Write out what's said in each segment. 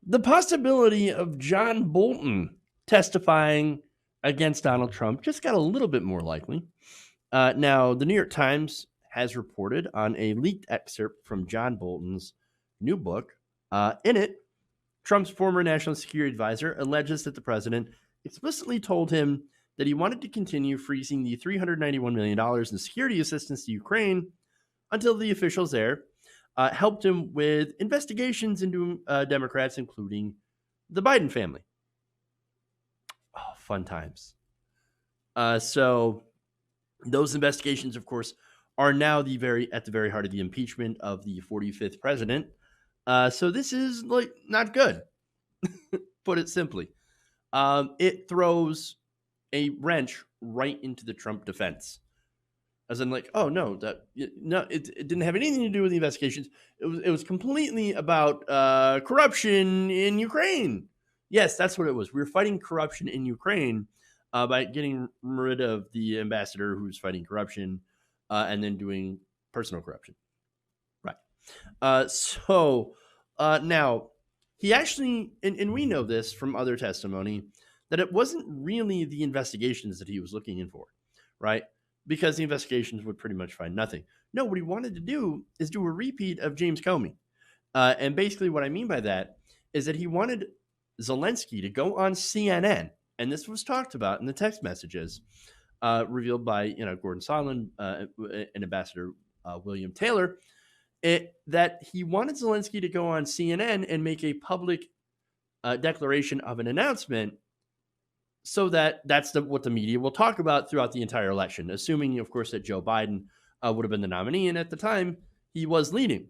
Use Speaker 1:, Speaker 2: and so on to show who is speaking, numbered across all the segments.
Speaker 1: the possibility of John Bolton testifying against Donald Trump just got a little bit more likely. Now, the New York Times has reported on a leaked excerpt from John Bolton's new book. In it, Trump's former national security advisor alleges that the president explicitly told him that he wanted to continue freezing the $391 million in security assistance to Ukraine until the officials there helped him with investigations into Democrats, including the Biden family. Oh, fun times. So those investigations, of course, are now at the very heart of the impeachment of the 45th president. So this is like not good, put it simply. It throws a wrench right into the Trump defense, as in like, oh no, it didn't have anything to do with the investigations. It was completely about corruption in Ukraine. Yes, that's what it was. We were fighting corruption in Ukraine by getting rid of the ambassador who's fighting corruption and then doing personal corruption. Right. Now, he actually, and we know this from other testimony, that it wasn't really the investigations that he was looking in for, right? Because the investigations would pretty much find nothing. No, what he wanted to do is do a repeat of James Comey. And basically, what I mean by that is that he wanted Zelensky to go on CNN, and this was talked about in the text messages revealed by Gordon Sondland and Ambassador William Taylor, that he wanted Zelensky to go on CNN and make a public declaration of an announcement, so that's what the media will talk about throughout the entire election, assuming, of course, that Joe Biden would have been the nominee, and at the time he was leading.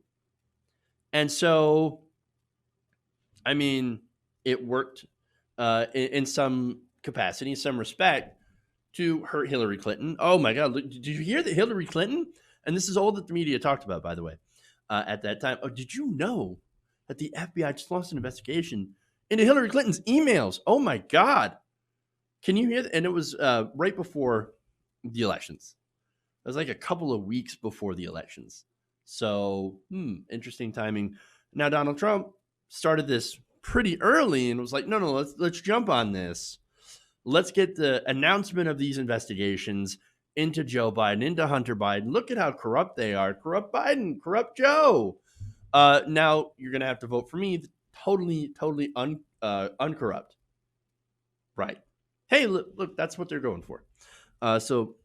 Speaker 1: And so, I mean, it worked in some capacity, in some respect, to hurt Hillary Clinton. Oh my God, did you hear that Hillary Clinton? And this is all that the media talked about, by the way, at that time. Oh, did you know that the FBI just launched an investigation into Hillary Clinton's emails? Oh my God. Can you hear that? And it was right before the elections. It was like a couple of weeks before the elections. So, interesting timing. Now, Donald Trump started this pretty early and was like, no, let's jump on this. Let's get the announcement of these investigations into Joe Biden, into Hunter Biden. Look at how corrupt they are. Corrupt Biden, corrupt Joe. Now you're going to have to vote for me. Totally uncorrupt. Right. Hey, look, that's what they're going for. So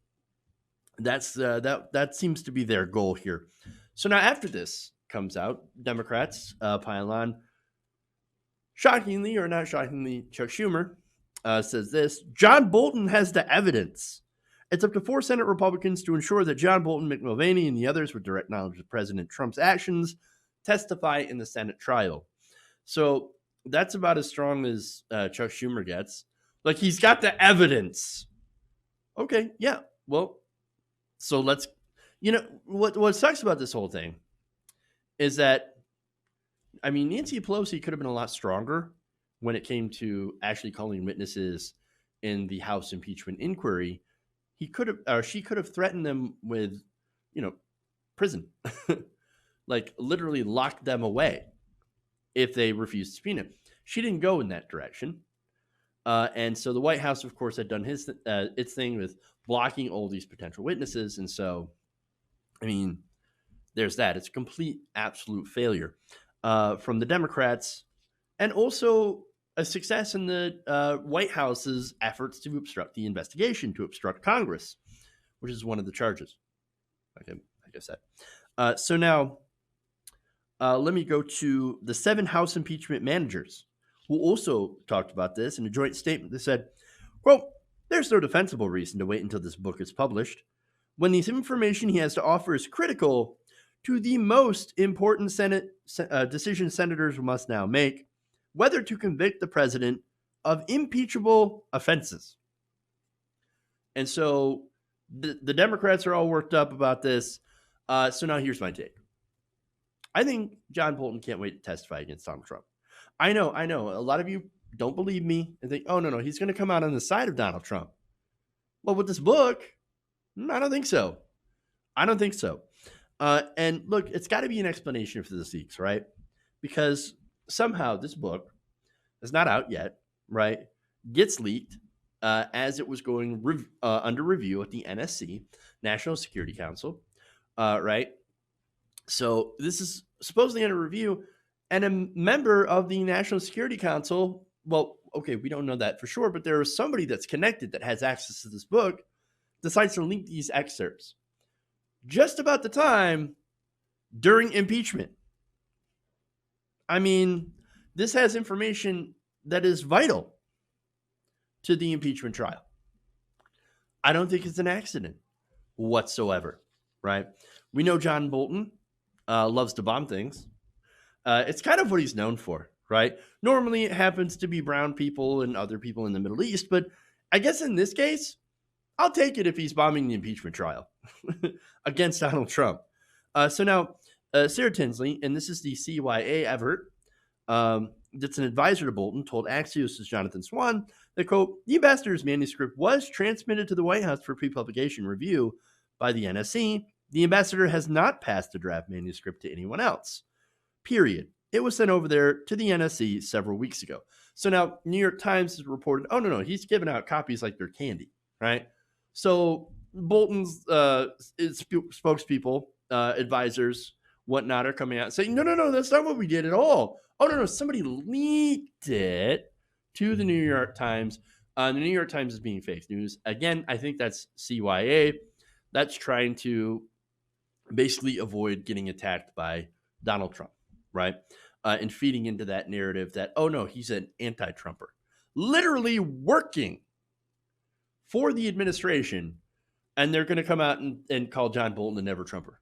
Speaker 1: that's that seems to be their goal here. So now after this comes out, Democrats pile on. Shockingly or not shockingly, Chuck Schumer says this: John Bolton has the evidence. It's up to 4 Senate Republicans to ensure that John Bolton, Mick Mulvaney, and the others with direct knowledge of President Trump's actions testify in the Senate trial. So that's about as strong as Chuck Schumer gets. Like, he's got the evidence. Okay, yeah. Well, so let's, what sucks about this whole thing is that, I mean, Nancy Pelosi could have been a lot stronger when it came to actually calling witnesses in the House impeachment inquiry. She could have threatened them with, prison, like literally locked them away if they refused to subpoena. She didn't go in that direction. And so the White House, of course, had done its thing with blocking all these potential witnesses. And so, I mean, there's that. It's a complete, absolute failure from the Democrats, and also a success in the White House's efforts to obstruct the investigation, to obstruct Congress, which is one of the charges. Okay, like I said. So now, let me go to the 7 House impeachment managers, who also talked about this in a joint statement. They said, quote, "There's no defensible reason to wait until this book is published, when the information he has to offer is critical to the most important Senate decision senators must now make, whether to convict the president of impeachable offenses." And so the Democrats are all worked up about this. So now here's my take. I think John Bolton can't wait to testify against Donald Trump. I know. A lot of you don't believe me and think, oh, no, he's going to come out on the side of Donald Trump. Well, with this book, I don't think so. And look, it's got to be an explanation for the leaks, right? Because somehow this book It's not out yet, right? Gets leaked as it was going under review at the NSC, National Security Council, right? So this is supposedly under review, and a member of the National Security Council, well, okay, we don't know that for sure, but there is somebody that's connected that has access to this book, decides to leak these excerpts just about the time during impeachment. I mean, this has information that is vital to the impeachment trial. I don't think it's an accident whatsoever, right? We know John Bolton loves to bomb things. It's kind of what he's known for, right? Normally it happens to be brown people and other people in the Middle East, but I guess in this case, I'll take it if he's bombing the impeachment trial against Donald Trump. So now, Sarah Tinsley, and this is the CYA Everett, that's an advisor to Bolton, told Axios' Jonathan Swan that, quote, the ambassador's manuscript was transmitted to the White House for pre-publication review by the NSC. The ambassador has not passed the draft manuscript to anyone else, period. It was sent over there to the NSC several weeks ago. So now New York Times has reported, oh, no, he's giving out copies like they're candy, right? So Bolton's spokespeople, advisors, whatnot are coming out and saying, no, that's not what we did at all. Oh, no, somebody leaked it to the New York Times. The New York Times is being fake news. Again, I think that's CYA. That's trying to basically avoid getting attacked by Donald Trump, right? And feeding into that narrative that, oh, no, he's an anti-Trumper. Literally working for the administration, and they're going to come out and call John Bolton a never-Trumper.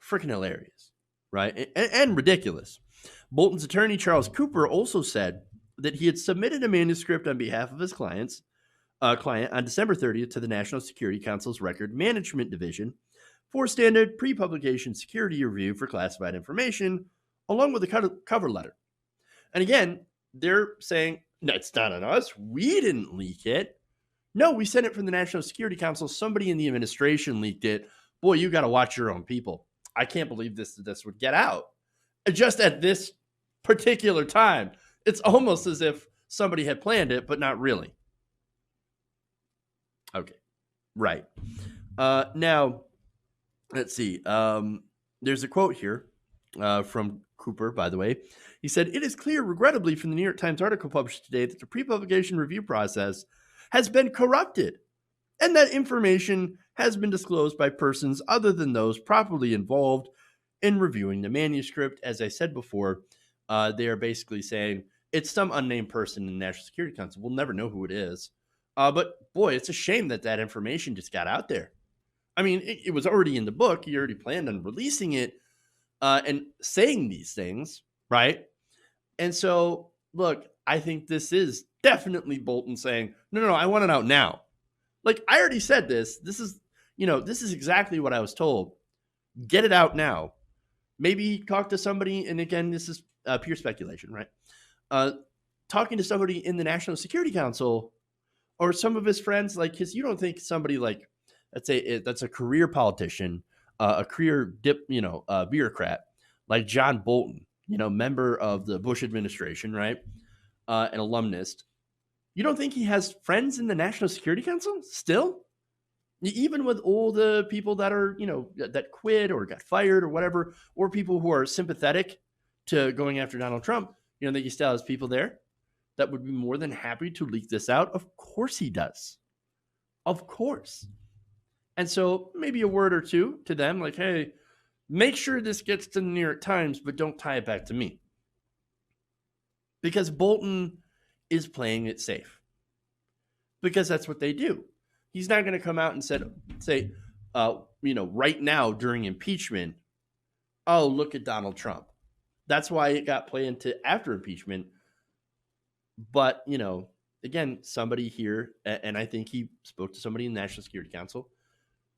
Speaker 1: Freaking hilarious, right? And ridiculous. Bolton's attorney, Charles Cooper, also said that he had submitted a manuscript on behalf of his client on December 30th to the National Security Council's Record Management Division for standard pre-publication security review for classified information, along with a cover letter. And again, they're saying, no, it's not on us. We didn't leak it. No, we sent it from the National Security Council. Somebody in the administration leaked it. Boy, you got to watch your own people. I can't believe this would get out. Just at this particular time, it's almost as if somebody had planned it, but not really. Okay, right. Now, let's see. There's a quote here from Cooper, by the way. He said, it is clear, regrettably, from the New York Times article published today that the pre-publication review process has been corrupted and that information has been disclosed by persons other than those properly involved in reviewing the manuscript. As I said before, they are basically saying it's some unnamed person in the National Security Council. We'll never know who it is. But boy, it's a shame that information just got out there. I mean, it was already in the book. You already planned on releasing it and saying these things, right? And so, look, I think this is definitely Bolton saying, no, I want it out now. Like, I already said this. This is exactly what I was told. Get it out now. Maybe talk to somebody, and again, this is pure speculation, right? Talking to somebody in the National Security Council or some of his friends, like, because you don't think somebody like, let's say that's a career politician, a career bureaucrat like John Bolton, member of the Bush administration, right? An alumnus. You don't think he has friends in the National Security Council still? Even with all the people that are, that quit or got fired or whatever, or people who are sympathetic to going after Donald Trump, that he still has people there that would be more than happy to leak this out. Of course he does. Of course. And so maybe a word or two to them, like, hey, make sure this gets to the New York Times, but don't tie it back to me. Because Bolton is playing it safe. Because that's what they do. He's not going to come out and say, right now during impeachment, oh, look at Donald Trump. That's why it got played into after impeachment. But, again, somebody here, and I think he spoke to somebody in the National Security Council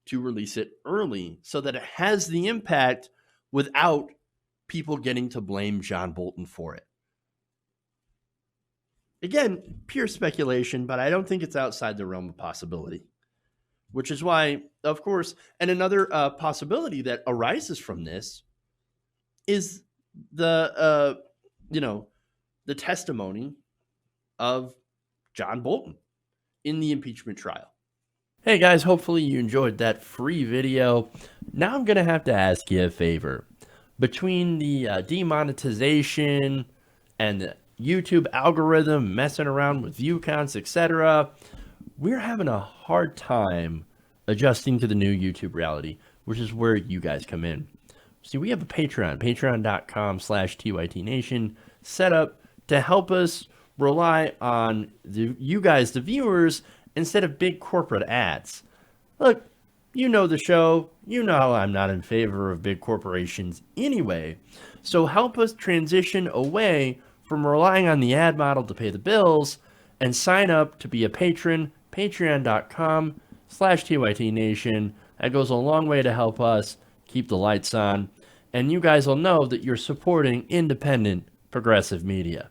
Speaker 1: to release it early so that it has the impact without people getting to blame John Bolton for it. Again, pure speculation, but I don't think it's outside the realm of possibility, which is why, of course, and another possibility that arises from this is the, the testimony of John Bolton in the impeachment trial. Hey guys, hopefully you enjoyed that free video. Now I'm going to have to ask you a favor. Between the demonetization and the YouTube algorithm messing around with view counts, etc., we're having a hard time adjusting to the new YouTube reality, which is where you guys come in. See, we have a Patreon, patreon.com/TYTNation, set up to help us rely on you guys, the viewers, instead of big corporate ads. Look, you know the show. You know I'm not in favor of big corporations anyway. So help us transition away from relying on the ad model to pay the bills and sign up to be a patron, patreon.com/TYTNation. That goes a long way to help us keep the lights on. And you guys will know that you're supporting independent progressive media.